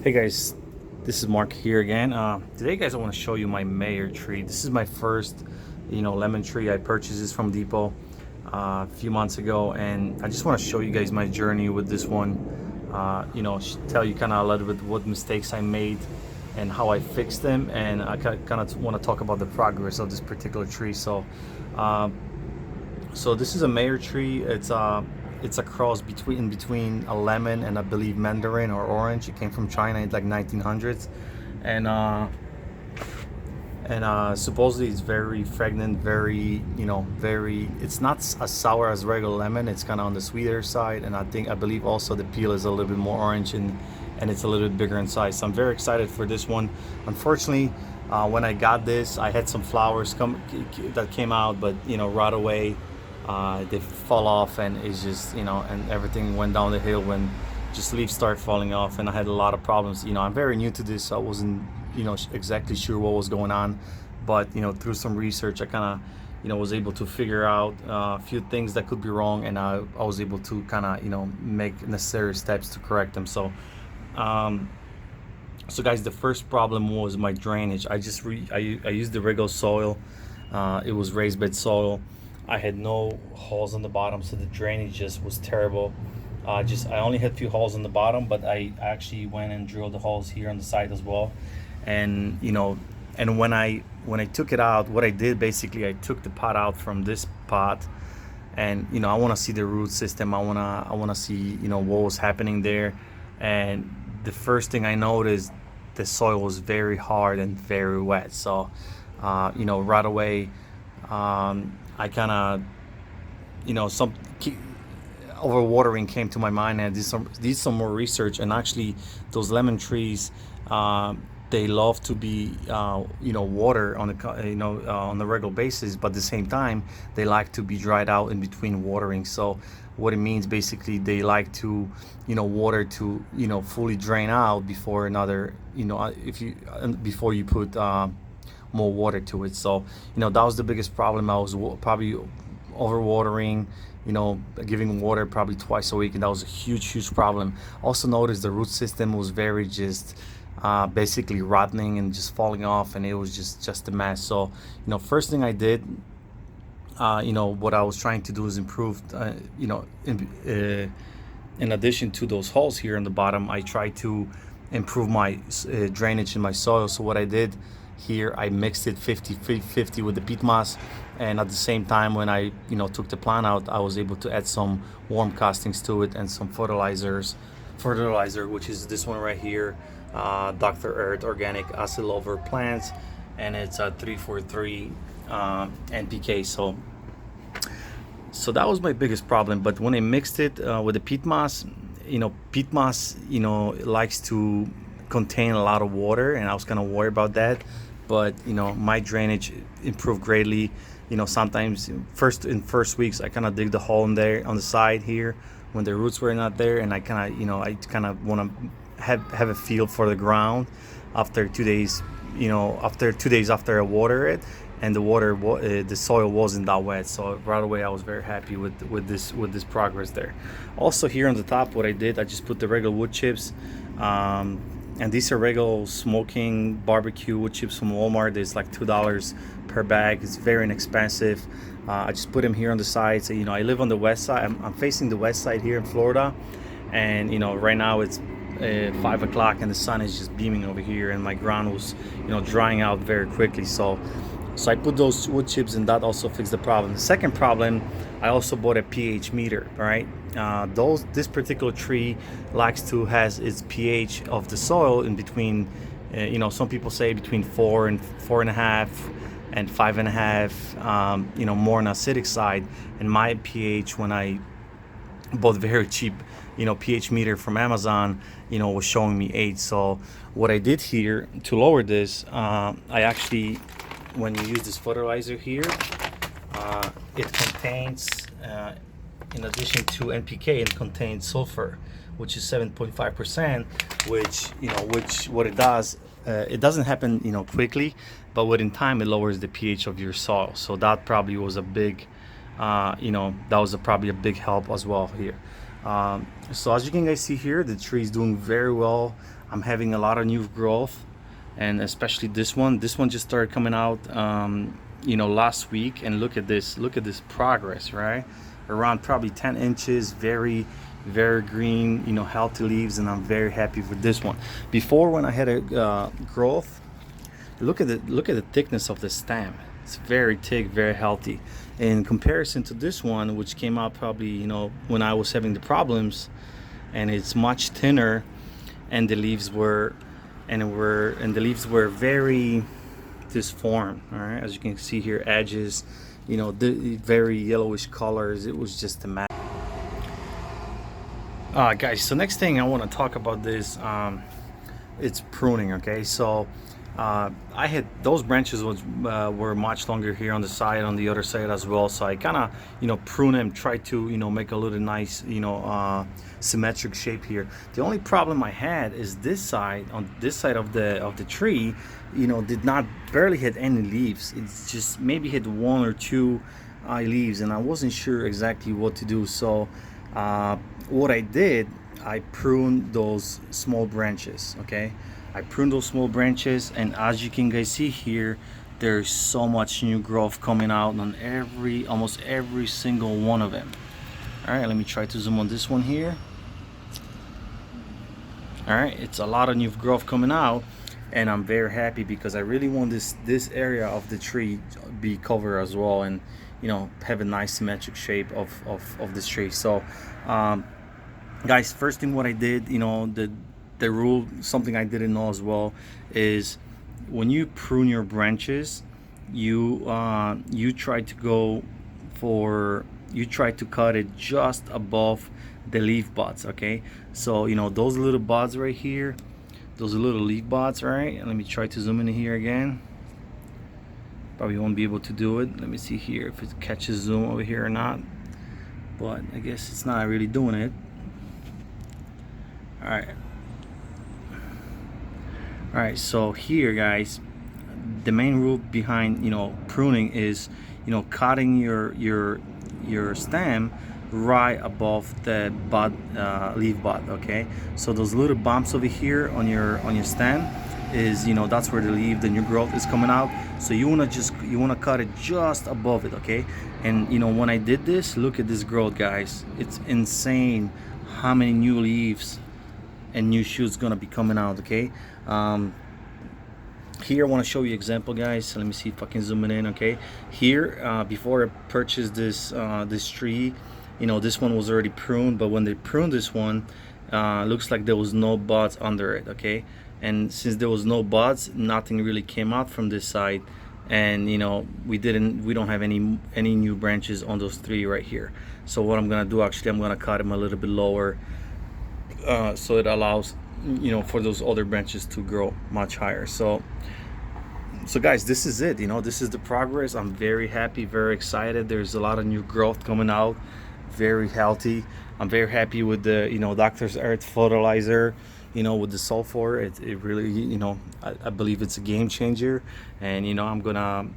Hey guys, this is Mark here again. Today, guys, I want to show you my Meyer tree. This is my first, lemon tree. I purchased this from Depot a few months ago, and I just want to show you guys my journey with this one. Tell you kind of a little bit what mistakes I made and how I fixed them, and I kind of want to talk about the progress of this particular tree. Uh, so this is a Meyer tree. It's a cross between a lemon and I believe mandarin or orange. It came from China in like 1900s, and supposedly it's very fragrant, very very. It's not as sour as regular lemon. It's kind of on the sweeter side, and I believe also the peel is a little bit more orange and it's a little bit bigger in size. So I'm very excited for this one. Unfortunately, when I got this, I had some flowers that came out, but right away they fall off, and it's just and everything went down the hill when just leaves start falling off, and I had a lot of problems. I'm very new to this, so I wasn't exactly sure what was going on, but through some research I kind of was able to figure out a few things that could be wrong, and I was able to kind of make necessary steps to correct them. Um, so guys, the first problem was my drainage. I used the regular soil. It was raised bed soil. I had no holes on the bottom, so the drainage just was terrible. I only had a few holes on the bottom, but I actually went and drilled the holes here on the side as well. And and when I took it out, what I did basically, I took the pot out from this pot, and I want to see the root system. I want to see what was happening there. And the first thing I noticed, the soil was very hard and very wet. So right away, I kind of some overwatering came to my mind, and did some more research. And actually, those lemon trees, they love to be water on on the regular basis, but at the same time they like to be dried out in between watering. So what it means, basically, they like to water to fully drain out before another if you before you put more water to it. So that was the biggest problem. I was probably overwatering, giving water probably twice a week, and that was a huge problem. Also noticed the root system was very just basically rotting and just falling off, and it was just a mess. So first thing I did, what I was trying to do is improve, in addition to those holes here on the bottom, I tried to improve my drainage in my soil. So what I did here, I mixed it 50-50 with the peat moss, and at the same time, when I took the plant out, I was able to add some warm castings to it and some fertilizer, which is this one right here, Dr. Earth Organic Acid Lover Plants, and it's a 343 NPK. So that was my biggest problem. But when I mixed it with the peat moss likes to contain a lot of water, and I was kind of worried about that. But my drainage improved greatly. Sometimes in first weeks I kind of dig the hole in there on the side here when the roots were not there, and I kind of want to have a feel for the ground after 2 days. After 2 days after I water it, and the soil wasn't that wet. So right away I was very happy with this progress there. Also, here on the top, what I did, I just put the regular wood chips. And these are regular smoking barbecue wood chips from Walmart. It's like $2 per bag. It's very inexpensive. I just put them here on the side. So I live on the west side. I'm facing the west side here in Florida, and right now it's 5 o'clock, and the sun is just beaming over here, and my ground was drying out very quickly. So I put those wood chips, and that also fixed the problem. The second problem, I also bought a pH meter. Right, this particular tree likes to has its pH of the soil in between. Some people say between 4 and 4.5 and 5.5. More on the acidic side. And my pH, when I bought very cheap pH meter from Amazon, was showing me 8. So what I did here to lower this, I actually, when you use this fertilizer here, it contains, in addition to NPK, it contains sulfur, which is 7.5%. Which what it does, it doesn't happen quickly, but within time it lowers the pH of your soil. So that probably was a big, probably a big help as well here. So as you can guys see here, the tree is doing very well. I'm having a lot of new growth, and especially this one. This one just started coming out, last week. And look at this progress, right? Around probably 10 inches, very green, healthy leaves, and I'm very happy with this one. Before, when I had a growth, look at the thickness of the stem. It's very thick, very healthy. In comparison to this one, which came out probably when I was having the problems, and it's much thinner, and the leaves were very disformed. All right, as you can see here, edges, the very yellowish colors. It was just a mess. Guys, so next thing I want to talk about this, it's pruning. Okay, so I had those branches were much longer here on the side, on the other side as well. So I kind of prune them, try to make a little nice symmetric shape here. The only problem I had is this side, on this side of the tree, did not barely had any leaves. It's just maybe had one or two leaves, and I wasn't sure exactly what to do. So what I did, I pruned those small branches. Okay, I pruned those small branches, and as you can guys see here, there's so much new growth coming out on almost every single one of them. All right, let me try to zoom on this one here. All right, it's a lot of new growth coming out, and I'm very happy because I really want this area of the tree to be covered as well, and have a nice symmetric shape of this tree. So guys, first thing what I did, the rule, something I didn't know as well, is when you prune your branches, you try to cut it just above the leaf buds. Okay, so those little buds right here, those little leaf buds, right? Let me try to zoom in here again. Probably won't be able to do it. Let me see here if it catches zoom over here or not, but I guess it's not really doing it. All right, so here guys, the main rule behind pruning is cutting your stem right above the bud, leaf bud. Okay, so those little bumps over here on your stem is that's where the new growth is coming out. So you want to cut it just above it. Okay, and when I did this, look at this growth, guys. It's insane how many new leaves and new shoots gonna be coming out. Okay, here I want to show you example, guys. So let me see if I can zoom it in. Okay, here before I purchased this tree, this one was already pruned, but when they pruned this one, looks like there was no buds under it. Okay, and since there was no buds, nothing really came out from this side, and we don't have any new branches on those three right here. So what I'm gonna do, actually, I'm gonna cut them a little bit lower, so it allows for those other branches to grow much higher. So guys, this is it. This is the progress. I'm very happy, very excited. There's a lot of new growth coming out, very healthy. I'm very happy with the Doctor's Earth fertilizer, with the sulfur. It really, I believe it's a game changer. And I'm gonna,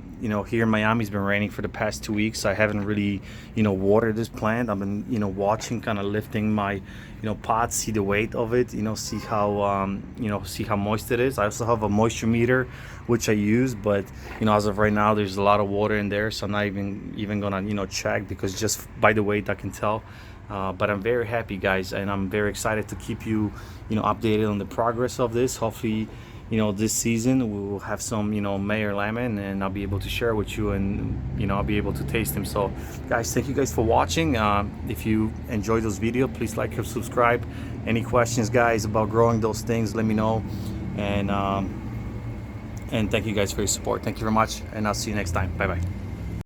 here in Miami, it's been raining for the past 2 weeks. I haven't really watered this plant. I've been watching, kind of lifting my pot, see the weight of it, see how moist it is. I also have a moisture meter which I use, but as of right now, there's a lot of water in there, so I'm not even gonna check, because just by the weight I can tell. But I'm very happy, guys, and I'm very excited to keep you updated on the progress of this. Hopefully this season we will have some Meyer lemon, and I'll be able to share with you, and I'll be able to taste them. So guys, thank you guys for watching. If you enjoyed this video, please like and subscribe. Any questions, guys, about growing those things, let me know. And thank you guys for your support. Thank you very much, and I'll see you next time. Bye bye.